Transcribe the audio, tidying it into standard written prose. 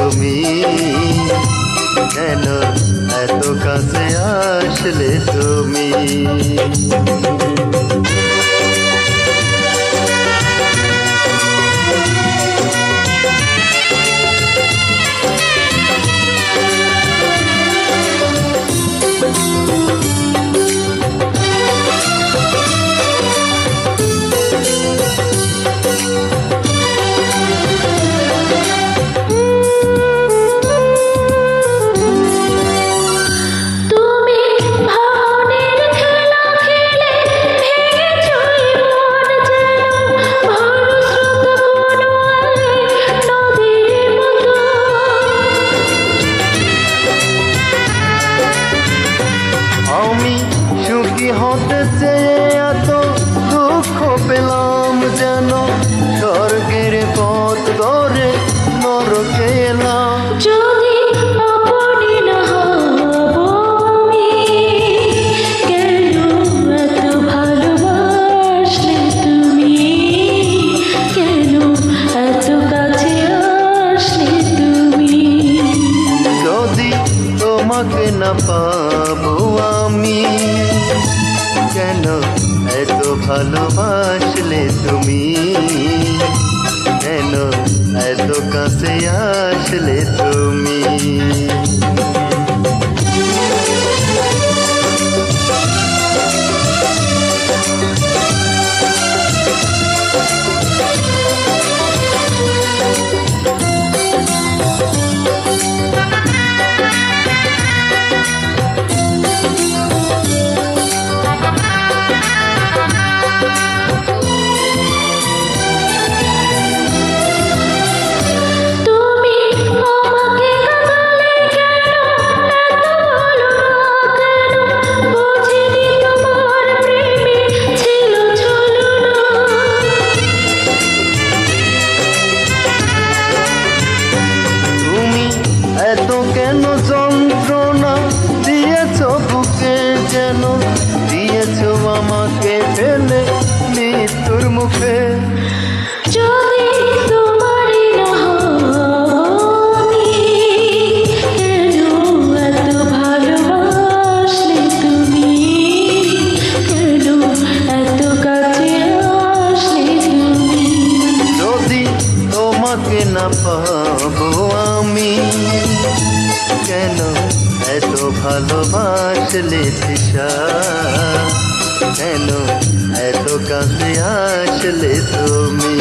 তুমি, কেন এত কাছে আসলে তুমি। আমি সুখী হতে চেয়ে এত দুঃখ পেলাম, যেন স্বর্গের পথ ধরে নরকে এলাম। যদি আপনি না হব আমি, কেন এত ভালোবাসলে তুমি, কেন এত কাছে আসলে তুমি। যদি তোমাকে না পাবো আমি, কেন এত ভালোবাসলে তুমি, কেন এত কাছে আসলে তুমি। এত কেন যন্ত্রণা দিয়েছ বুকে, যেন দিয়েছ আমাকে ফেলে মৃত্যুর মুখে। যদি তোমারই না হই, কেন এত ভালোবাসলে তুমি, কেন এত কাছে আসলে তুমি। যদি তোমাকে না পাবো আমি, কেন এত ভালোবাসলে তৃষা, কেন এত কাছে আসলে তুমি।